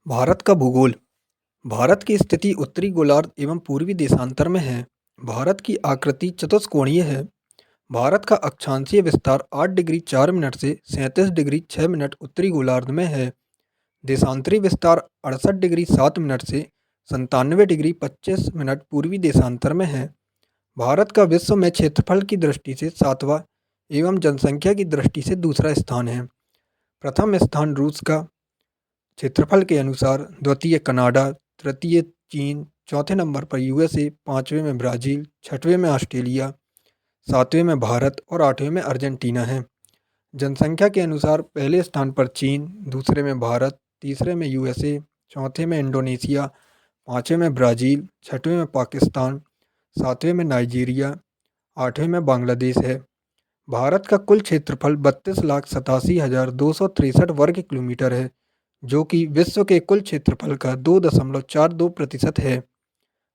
भारत का भूगोल। भारत की स्थिति उत्तरी गोलार्ध एवं पूर्वी देशांतर में है। भारत की आकृति चतुष्कोणीय है। भारत का अक्षांशीय विस्तार 8 डिग्री 4 मिनट से 37 डिग्री 6 मिनट उत्तरी गोलार्ध में है। देशांतरी विस्तार 68 डिग्री 7 मिनट से 97 डिग्री 25 मिनट पूर्वी देशांतर में है। भारत का विश्व में क्षेत्रफल की दृष्टि से सातवां एवं जनसंख्या की दृष्टि से दूसरा स्थान है। प्रथम स्थान रूस का क्षेत्रफल के अनुसार, द्वितीय कनाडा, तृतीय चीन, चौथे नंबर पर यूएसए, पाँचवें में ब्राज़ील, छठवें में ऑस्ट्रेलिया, सातवें में भारत और आठवें में अर्जेंटीना है। जनसंख्या के अनुसार पहले स्थान पर चीन, दूसरे में भारत, तीसरे में यूएसए, चौथे में इंडोनेशिया, पाँचवें में ब्राज़ील, छठवें में पाकिस्तान, सातवें में नाइजीरिया, आठवें में बांग्लादेश है। भारत का कुल क्षेत्रफल 32,87,263 वर्ग किलोमीटर है, जो कि विश्व के कुल क्षेत्रफल का 2.42% है।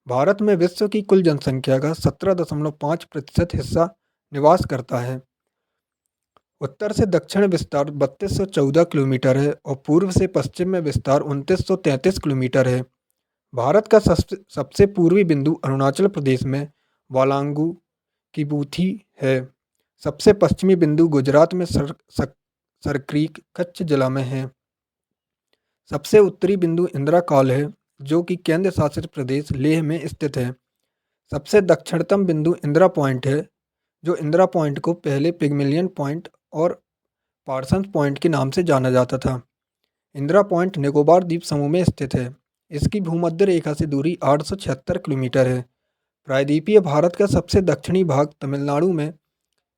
भारत में विश्व की कुल जनसंख्या का 17.5% हिस्सा निवास करता है। उत्तर से दक्षिण विस्तार 3214 किलोमीटर है और पूर्व से पश्चिम में विस्तार 2933 किलोमीटर है। भारत का सबसे पूर्वी बिंदु अरुणाचल प्रदेश में वालांगू की बूथी है। सबसे पश्चिमी बिंदु गुजरात में सरक्रीक कच्छ जिला में है। सबसे उत्तरी बिंदु इंदिरा कॉल है, जो कि केंद्र शासित प्रदेश लेह में स्थित है। सबसे दक्षिणतम बिंदु इंदिरा पॉइंट है, जो इंदिरा पॉइंट को पहले पिग्मलियन पॉइंट और पार्सन्स पॉइंट के नाम से जाना जाता था। इंदिरा पॉइंट निकोबार द्वीप समूह में स्थित है। इसकी भूमध्य रेखा से दूरी 876 किलोमीटर है। प्रायद्वीपीय भारत का सबसे दक्षिणी भाग तमिलनाडु में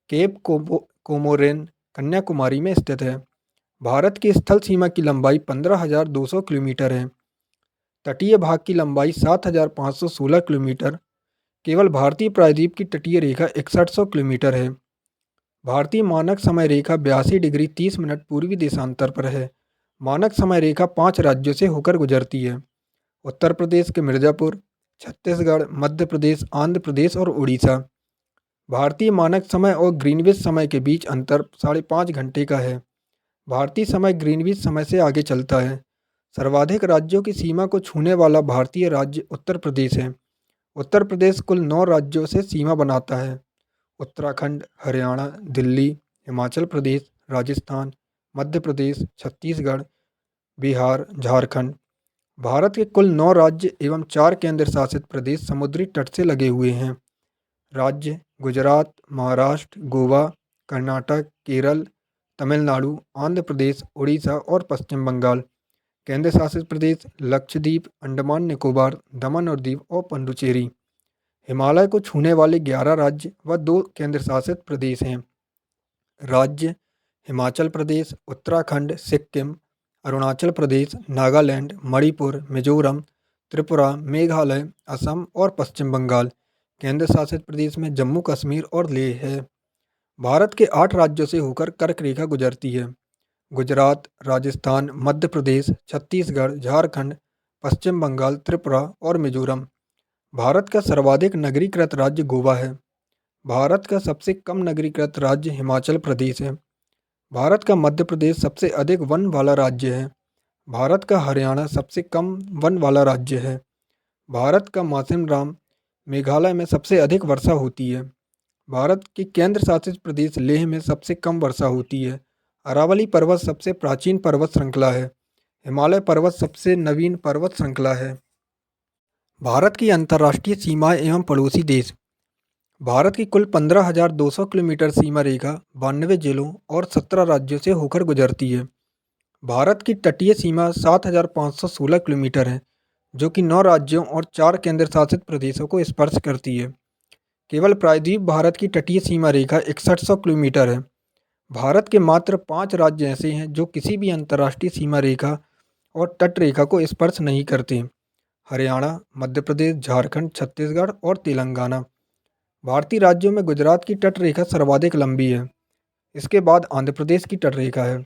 केप कोमोरिन कन्याकुमारी में स्थित है। भारत की स्थल सीमा की लंबाई 15,200 किलोमीटर है। तटीय भाग की लंबाई 7,516 किलोमीटर। केवल भारतीय प्रायद्वीप की तटीय रेखा 6100 किलोमीटर है। भारतीय मानक समय रेखा 82 डिग्री 30 मिनट पूर्वी देशांतर पर है। मानक समय रेखा 5 राज्यों से होकर गुजरती है: उत्तर प्रदेश के मिर्ज़ापुर, छत्तीसगढ़, मध्य प्रदेश, आंध्र प्रदेश और उड़ीसा। भारतीय मानक समय और ग्रीनविच समय के बीच अंतर 5.5 घंटे का है। भारतीय समय ग्रीनविच समय से आगे चलता है। सर्वाधिक राज्यों की सीमा को छूने वाला भारतीय राज्य उत्तर प्रदेश है। उत्तर प्रदेश कुल 9 राज्यों से सीमा बनाता है: उत्तराखंड, हरियाणा, दिल्ली, हिमाचल प्रदेश, राजस्थान, मध्य प्रदेश, छत्तीसगढ़, बिहार, झारखंड। भारत के कुल 9 राज्य एवं 4 केंद्र शासित प्रदेश समुद्री तट से लगे हुए हैं। राज्य: गुजरात, महाराष्ट्र, गोवा, कर्नाटक, केरल, तमिलनाडु, आंध्र प्रदेश, उड़ीसा और पश्चिम बंगाल। केंद्र शासित प्रदेश: लक्षद्वीप, अंडमान निकोबार, दमन और दीव और पुडुचेरी। हिमालय को छूने वाले 11 राज्य व 2 केंद्र शासित प्रदेश हैं। राज्य: हिमाचल प्रदेश, उत्तराखंड, सिक्किम, अरुणाचल प्रदेश, नागालैंड, मणिपुर, मिजोरम, त्रिपुरा, मेघालय, असम और पश्चिम बंगाल। केंद्र शासित प्रदेश में जम्मू कश्मीर और लेह है। भारत के 8 राज्यों से होकर कर्क रेखा गुजरती है: गुजरात, राजस्थान, मध्य प्रदेश, छत्तीसगढ़, झारखंड, पश्चिम बंगाल, त्रिपुरा और मिजोरम। भारत का सर्वाधिक नगरीकृत राज्य गोवा है। भारत का सबसे कम नगरीकृत राज्य हिमाचल प्रदेश है। भारत का मध्य प्रदेश सबसे अधिक वन वाला राज्य है। भारत का हरियाणा सबसे कम वन वाला राज्य है। भारत का मौसिनराम मेघालय में सबसे अधिक वर्षा होती है। भारत के केंद्र शासित प्रदेश लेह में सबसे कम वर्षा होती है। अरावली पर्वत सबसे प्राचीन पर्वत श्रृंखला है। हिमालय पर्वत सबसे नवीन पर्वत श्रृंखला है। भारत की अंतर्राष्ट्रीय सीमाएं एवं पड़ोसी देश। भारत की कुल 15,200 किलोमीटर सीमा रेखा 92 जिलों और 17 राज्यों से होकर गुजरती है। भारत की तटीय सीमा 7,516 किलोमीटर है, जो कि 9 राज्यों और 4 केंद्र शासित प्रदेशों को स्पर्श करती है। केवल प्रायद्वीप भारत की तटीय सीमा रेखा 6100 किलोमीटर है। भारत के मात्र 5 राज्य ऐसे हैं जो किसी भी अंतर्राष्ट्रीय सीमा रेखा और तट रेखा को स्पर्श नहीं करते: हरियाणा, मध्य प्रदेश, झारखंड, छत्तीसगढ़ और तेलंगाना। भारतीय राज्यों में गुजरात की तट रेखा सर्वाधिक लंबी है। इसके बाद आंध्र प्रदेश की तट रेखा है।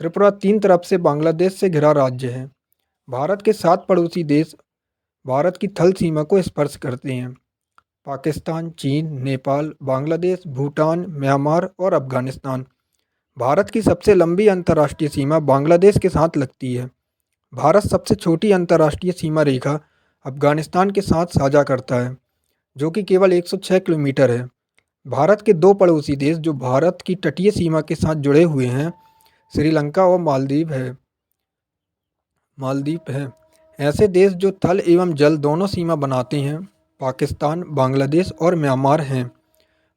त्रिपुरा 3 तरफ से बांग्लादेश से घिरा राज्य है। भारत के 7 पड़ोसी देश भारत की थल सीमा को स्पर्श करते हैं: पाकिस्तान, चीन, नेपाल, बांग्लादेश, भूटान, म्यांमार और अफगानिस्तान। भारत की सबसे लंबी अंतर्राष्ट्रीय सीमा बांग्लादेश के साथ लगती है। भारत सबसे छोटी अंतर्राष्ट्रीय सीमा रेखा अफगानिस्तान के साथ साझा करता है, जो कि केवल 106 किलोमीटर है। भारत के दो पड़ोसी देश जो भारत की तटीय सीमा के साथ जुड़े हुए हैं, श्रीलंका और मालदीव हैं। ऐसे देश जो थल एवं जल दोनों सीमा बनाते हैं, पाकिस्तान, बांग्लादेश और म्यांमार हैं।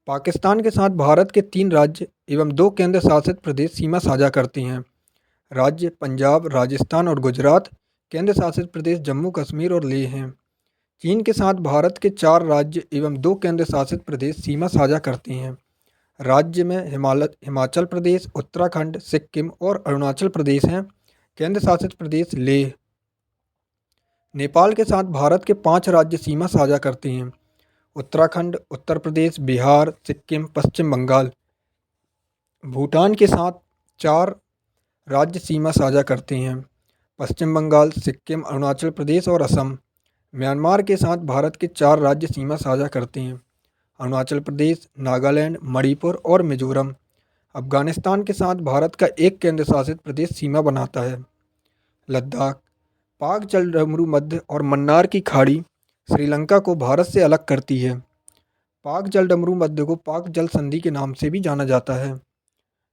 पाकिस्तान के साथ भारत के 3 राज्य एवं 2 केंद्र शासित प्रदेश सीमा साझा करते हैं। राज्य पंजाब, राजस्थान और गुजरात। केंद्र शासित प्रदेश जम्मू कश्मीर और लेह हैं। चीन के साथ भारत के 4 राज्य एवं 2 केंद्र शासित प्रदेश सीमा साझा करते हैं। राज्य में हिमाचल प्रदेश, उत्तराखंड, सिक्किम और अरुणाचल प्रदेश हैं। केंद्र शासित प्रदेश लेह। नेपाल के साथ भारत के 5 राज्य सीमा साझा करते हैं। उत्तराखंड, उत्तर प्रदेश, बिहार, सिक्किम, पश्चिम बंगाल। भूटान के साथ 4 राज्य सीमा साझा करते हैं। पश्चिम बंगाल, सिक्किम, अरुणाचल प्रदेश और असम। म्यांमार के साथ भारत के 4 राज्य सीमा साझा करते हैं। अरुणाचल प्रदेश, नागालैंड, मणिपुर और मिजोरम। अफगानिस्तान के साथ भारत का एक केंद्र शासित प्रदेश सीमा बनाता है। लद्दाख। पाक जलडमरू मध्य और मन्नार की खाड़ी श्रीलंका को भारत से अलग करती है। पाक जलडमरू मध्य को पाक जल संधि के नाम से भी जाना जाता है।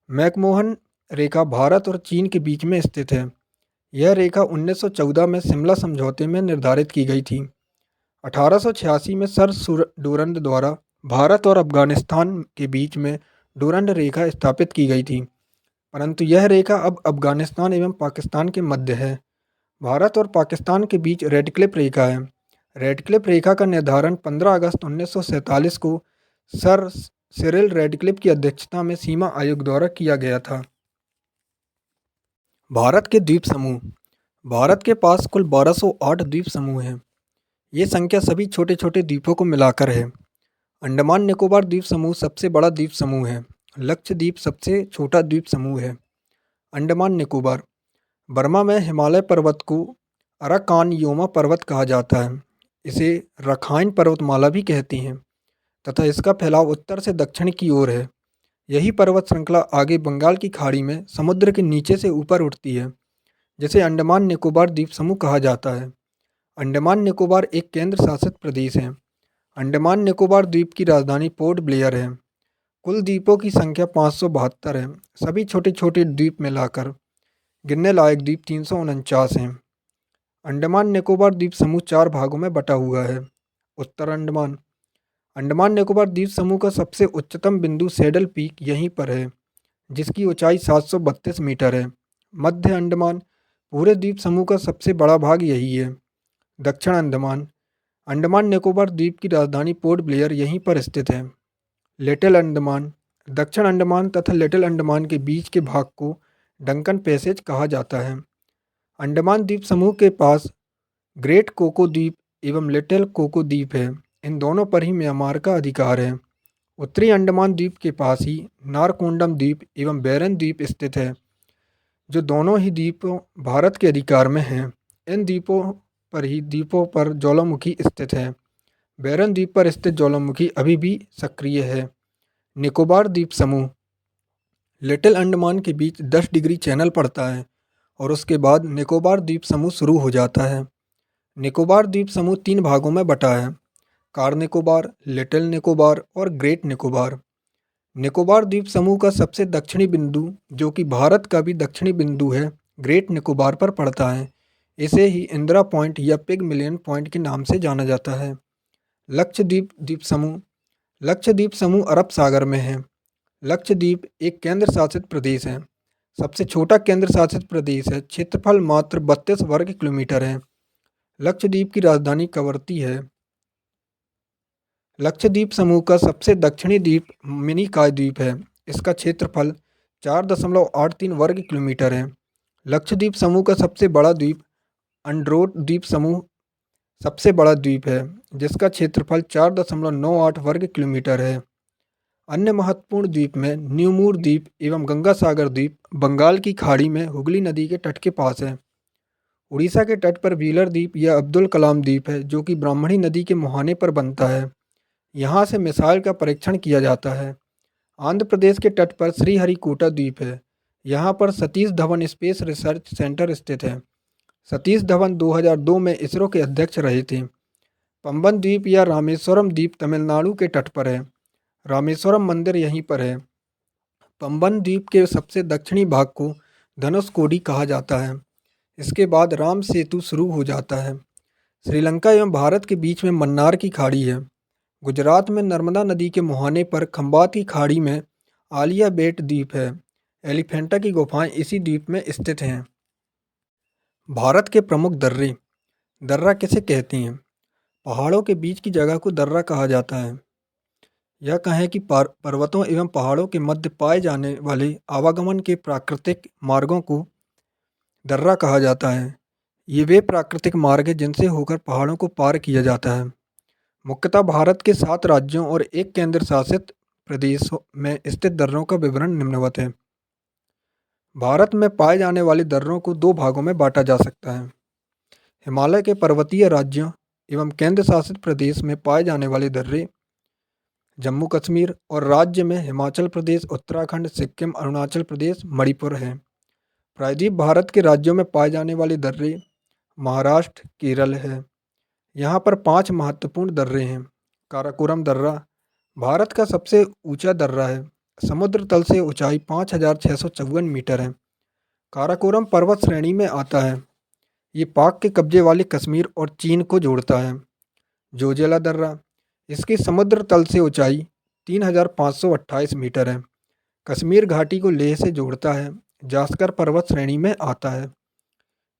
मैकमोहन रेखा भारत और चीन के बीच में स्थित है। यह रेखा 1914 में शिमला समझौते में निर्धारित की गई थी। 1886 में सर डूरंड द्वारा भारत और अफगानिस्तान के बीच में डूरंड रेखा स्थापित की गई थी, परंतु यह रेखा अब अफगानिस्तान एवं पाकिस्तान के मध्य है। भारत और पाकिस्तान के बीच रेडक्लिफ रेखा है। रेडक्लिफ रेखा का निर्धारण 15 अगस्त 1947 को सर सिरिल रेडक्लिफ की अध्यक्षता में सीमा आयोग द्वारा किया गया था। भारत के द्वीप समूह। भारत के पास कुल 1208 द्वीप समूह हैं। ये संख्या सभी छोटे छोटे द्वीपों को मिलाकर है। अंडमान निकोबार द्वीप समूह सबसे बड़ा द्वीप समूह है। लक्षद्वीप सबसे छोटा द्वीप समूह है। अंडमान निकोबार। बर्मा में हिमालय पर्वत को अराकान योमा पर्वत कहा जाता है। इसे रखाइन पर्वतमाला भी कहते हैं तथा इसका फैलाव उत्तर से दक्षिण की ओर है। यही पर्वत श्रृंखला आगे बंगाल की खाड़ी में समुद्र के नीचे से ऊपर उठती है, जिसे अंडमान निकोबार द्वीप समूह कहा जाता है। अंडमान निकोबार एक केंद्र शासित प्रदेश है। अंडमान निकोबार द्वीप की राजधानी पोर्ट ब्लेयर है। कुल द्वीपों की संख्या 572 है। सभी छोटे छोटे द्वीप मिलाकर गिनने लायक द्वीप 349 हैं। अंडमान निकोबार द्वीप समूह 4 भागों में बटा हुआ है। उत्तर अंडमान। अंडमान निकोबार द्वीप समूह का सबसे उच्चतम बिंदु सैडल पीक यहीं पर है, जिसकी ऊंचाई 732 मीटर है। मध्य अंडमान। पूरे द्वीप समूह का सबसे बड़ा भाग यही है। दक्षिण अंडमान। अंडमान निकोबार द्वीप की राजधानी पोर्ट ब्लेयर यहीं पर स्थित है। लिटिल अंडमान। दक्षिण अंडमान तथा लिटिल अंडमान के बीच के भाग को डंकन पैसेज कहा जाता है। अंडमान द्वीप समूह के पास ग्रेट कोको द्वीप एवं लिटिल कोको द्वीप है। इन दोनों पर ही म्यांमार का अधिकार है। उत्तरी अंडमान द्वीप के पास ही नारकोंडम द्वीप एवं बैरन द्वीप स्थित है, जो दोनों ही द्वीपों भारत के अधिकार में हैं। इन द्वीपों पर ज्वालामुखी स्थित है। बैरन द्वीप पर स्थित ज्वालामुखी अभी भी सक्रिय है। निकोबार द्वीप समूह। लिटिल अंडमान के बीच 10 डिग्री चैनल पड़ता है और उसके बाद निकोबार द्वीप समूह शुरू हो जाता है। निकोबार द्वीप समूह 3 भागों में बटा है। कार निकोबार, लिटिल निकोबार और ग्रेट निकोबार। निकोबार द्वीप समूह का सबसे दक्षिणी बिंदु, जो कि भारत का भी दक्षिणी बिंदु है, ग्रेट निकोबार पर पड़ता है। इसे ही इंदिरा पॉइंट या पिगमिलियन पॉइंट के नाम से जाना जाता है। लक्षद्वीप द्वीप समूह। लक्षद्वीप समूह अरब सागर में है। लक्षद्वीप एक केंद्र शासित प्रदेश है। सबसे छोटा केंद्र शासित प्रदेश है। क्षेत्रफल मात्र 32 वर्ग किलोमीटर है। लक्षद्वीप की राजधानी कवरत्ती है। लक्षद्वीप समूह का सबसे दक्षिणी द्वीप मिनिकॉय द्वीप है। इसका क्षेत्रफल 4.83 वर्ग किलोमीटर है। लक्षद्वीप समूह का सबसे बड़ा द्वीप अंड्रोट द्वीप समूह सबसे बड़ा द्वीप है, जिसका क्षेत्रफल 4.98 वर्ग किलोमीटर है। अन्य महत्वपूर्ण द्वीप में न्यूमूर द्वीप एवं गंगा सागर द्वीप बंगाल की खाड़ी में हुगली नदी के तट के पास है। उड़ीसा के तट पर व्हीलर द्वीप या अब्दुल कलाम द्वीप है, जो कि ब्राह्मणी नदी के मुहाने पर बनता है। यहाँ से मिसाइल का परीक्षण किया जाता है। आंध्र प्रदेश के तट पर श्रीहरिकोटा द्वीप है। यहाँ पर Satish Dhawan space research centre स्थित है। सतीश धवन 2002 में इसरो के अध्यक्ष रहे थे। पंबन द्वीप या रामेश्वरम द्वीप तमिलनाडु के तट पर है। रामेश्वरम मंदिर यहीं पर है। पंबन द्वीप के सबसे दक्षिणी भाग को धनुषकोडी कहा जाता है। इसके बाद राम सेतु शुरू हो जाता है। श्रीलंका एवं भारत के बीच में मन्नार की खाड़ी है। गुजरात में नर्मदा नदी के मुहाने पर खंबात की खाड़ी में आलिया बेट द्वीप है। एलिफेंटा की गुफाएं इसी द्वीप में स्थित हैं। भारत के प्रमुख दर्रे। दर्रा किसे कहते हैं? पहाड़ों के बीच की जगह को दर्रा कहा जाता है। यह कहें कि पर्वतों एवं पहाड़ों के मध्य पाए जाने वाले आवागमन के प्राकृतिक मार्गों को दर्रा कहा जाता है। ये वे प्राकृतिक मार्ग हैं जिनसे होकर पहाड़ों को पार किया जाता है। मुख्यतः भारत के 7 राज्यों और एक केंद्र शासित प्रदेश में स्थित दर्रों का विवरण निम्नवत है। भारत में पाए जाने वाले दर्रों को 2 भागों में बांटा जा सकता है। हिमालय के पर्वतीय राज्यों एवं केंद्र शासित प्रदेश में पाए जाने वाले दर्रे जम्मू कश्मीर और राज्य में हिमाचल प्रदेश, उत्तराखंड, सिक्किम, अरुणाचल प्रदेश, मणिपुर हैं। प्रायद्वीप भारत के राज्यों में पाए जाने वाले दर्रे महाराष्ट्र, केरल है। यहाँ पर 5 महत्वपूर्ण दर्रे हैं। काराकोरम दर्रा भारत का सबसे ऊंचा दर्रा है। समुद्र तल से ऊंचाई 5654 मीटर है। काराकोरम पर्वत श्रेणी में आता है। ये पाक के कब्जे वाले कश्मीर और चीन को जोड़ता है। जोजिला दर्रा इसकी समुद्र तल से ऊंचाई 3528 मीटर है। कश्मीर घाटी को लेह से जोड़ता है। जास्कर पर्वत श्रेणी में आता है।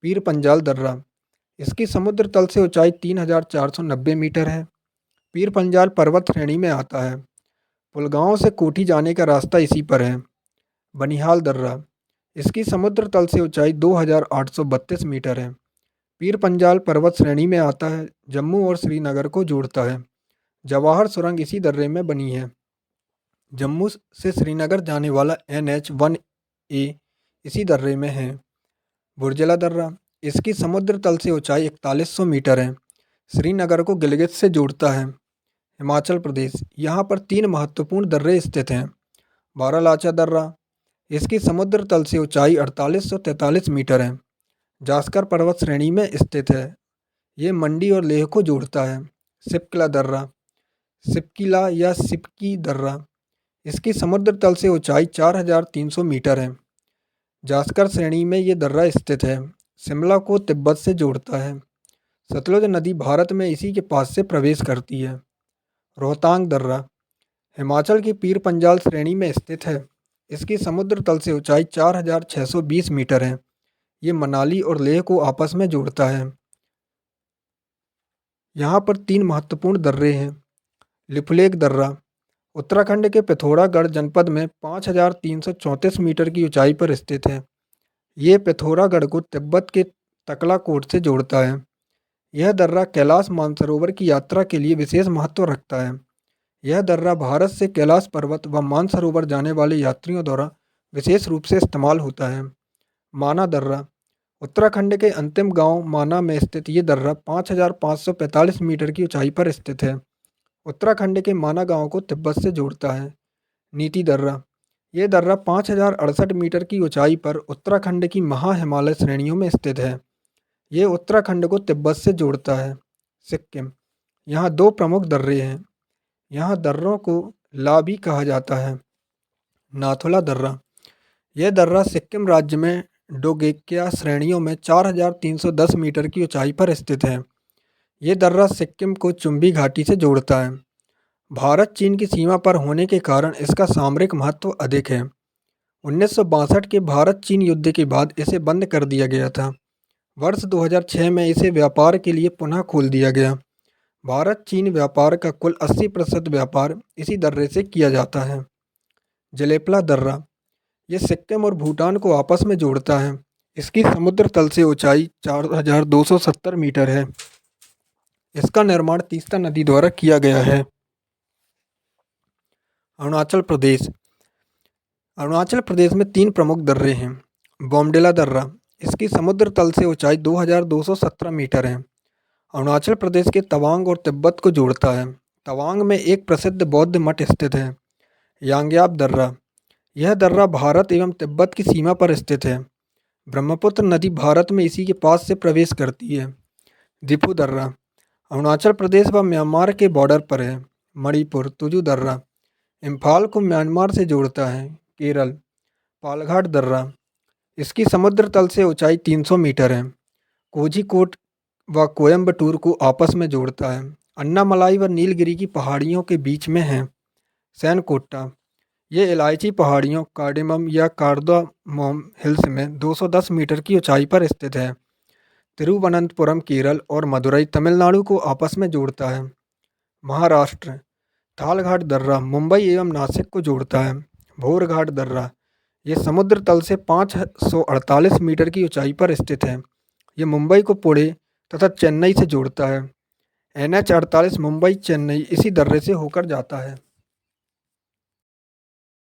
पीर पंजाल दर्रा इसकी समुद्र तल से ऊंचाई 3490 मीटर है। पीर पंजाल पर्वत श्रेणी में आता है। पुलगांव से कोठी जाने का रास्ता इसी पर है। बनिहाल दर्रा इसकी समुद्र तल से ऊंचाई 2832 मीटर है। पीर पंजाल पर्वत श्रेणी में आता है। जम्मू और श्रीनगर को जोड़ता है। जवाहर सुरंग इसी दर्रे में बनी है। जम्मू से श्रीनगर जाने वाला NH-1A इसी दर्रे में है। बुर्जला दर्रा इसकी समुद्र तल से ऊंचाई 4100 मीटर है। श्रीनगर को गिलगित से जोड़ता है। हिमाचल प्रदेश यहाँ पर 3 महत्वपूर्ण दर्रे स्थित हैं। बारालाचा दर्रा इसकी समुद्र तल से ऊंचाई 4843 मीटर है। जास्कर पर्वत श्रेणी में स्थित है। ये मंडी और लेह को जोड़ता है। सिपकिला दर्रा सिपकिला या सिपकी दर्रा इसकी समुद्र तल से ऊंचाई 4300 मीटर है। जास्कर श्रेणी में ये दर्रा स्थित है। शिमला को तिब्बत से जोड़ता है। सतलुज नदी भारत में इसी के पास से प्रवेश करती है। रोहतांग दर्रा हिमाचल की पीर पंजाल श्रेणी में स्थित है। इसकी समुद्र तल से ऊंचाई 4620 मीटर है। ये मनाली और लेह को आपस में जोड़ता है। यहाँ पर 3 महत्वपूर्ण दर्रे हैं। लिपुलेख दर्रा उत्तराखंड के पिथौरागढ़ जनपद में 5334 मीटर की ऊंचाई पर स्थित है। ये पिथौरागढ़ को तिब्बत के तकलाकोट से जोड़ता है। यह दर्रा कैलाश मानसरोवर की यात्रा के लिए विशेष महत्व रखता है। यह दर्रा भारत से कैलाश पर्वत व मानसरोवर जाने वाले यात्रियों द्वारा विशेष रूप से इस्तेमाल होता है। माना दर्रा उत्तराखंड के अंतिम गांव माना में स्थित ये दर्रा 5545 मीटर की ऊंचाई पर स्थित है। उत्तराखंड के माना गांव को तिब्बत से जोड़ता है। नीति दर्रा ये दर्रा 5068 मीटर की ऊंचाई पर उत्तराखंड की महा हिमालय श्रेणियों में स्थित है। ये उत्तराखंड को तिब्बत से जोड़ता है। सिक्किम यहाँ 2 प्रमुख दर्रे हैं। यहाँ दर्रों को ला भी कहा जाता है। नाथुला दर्रा यह दर्रा सिक्किम राज्य में डोगेक्या श्रेणियों में 4310 मीटर की ऊंचाई पर स्थित है। ये दर्रा सिक्किम को चुम्बी घाटी से जोड़ता है। भारत चीन की सीमा पर होने के कारण इसका सामरिक महत्व अधिक है। 1962 के भारत चीन युद्ध के बाद इसे बंद कर दिया गया था। वर्ष 2006 में इसे व्यापार के लिए पुनः खोल दिया गया। भारत चीन व्यापार का कुल 80% व्यापार इसी दर्रे से किया जाता है। जलेपला दर्रा ये सिक्किम और भूटान को आपस में जोड़ता है। इसकी समुद्र तल से ऊंचाई 4270 मीटर है। इसका निर्माण तीस्ता नदी द्वारा किया गया है। अरुणाचल प्रदेश अरुणाचल प्रदेश में 3 प्रमुख दर्रे हैं। बोमडिला दर्रा इसकी समुद्र तल से ऊंचाई 2217 मीटर है। अरुणाचल प्रदेश के तवांग और तिब्बत को जोड़ता है। तवांग में एक प्रसिद्ध बौद्ध मठ स्थित है। यांग्याप दर्रा यह दर्रा भारत एवं तिब्बत की सीमा पर स्थित है। ब्रह्मपुत्र नदी भारत में इसी के पास से प्रवेश करती है। दिफू दर्रा अरुणाचल प्रदेश व म्यांमार के बॉर्डर पर है। मणिपुर तुजू दर्रा इम्फाल को म्यांमार से जोड़ता है। केरल पालघाट दर्रा इसकी समुद्र तल से ऊंचाई 300 मीटर है। कोझिकोड व कोयम्बटूर को आपस में जोड़ता है। अन्नामलाई व नीलगिरी की पहाड़ियों के बीच में है। सैनकोट्टा ये इलायची पहाड़ियों कार्डेमम या कार्दामोम हिल्स में 210 मीटर की ऊंचाई पर स्थित है। तिरुवनंतपुरम केरल और मदुरई तमिलनाडु को आपस में जोड़ता है। महाराष्ट्र थालघाट दर्रा मुंबई एवं नासिक को जोड़ता है। भोरघाट दर्रा ये समुद्र तल से 548 मीटर की ऊंचाई पर स्थित है। ये मुंबई को पुणे तथा चेन्नई से जोड़ता है। NH 48 मुंबई चेन्नई इसी दर्रे से होकर जाता है।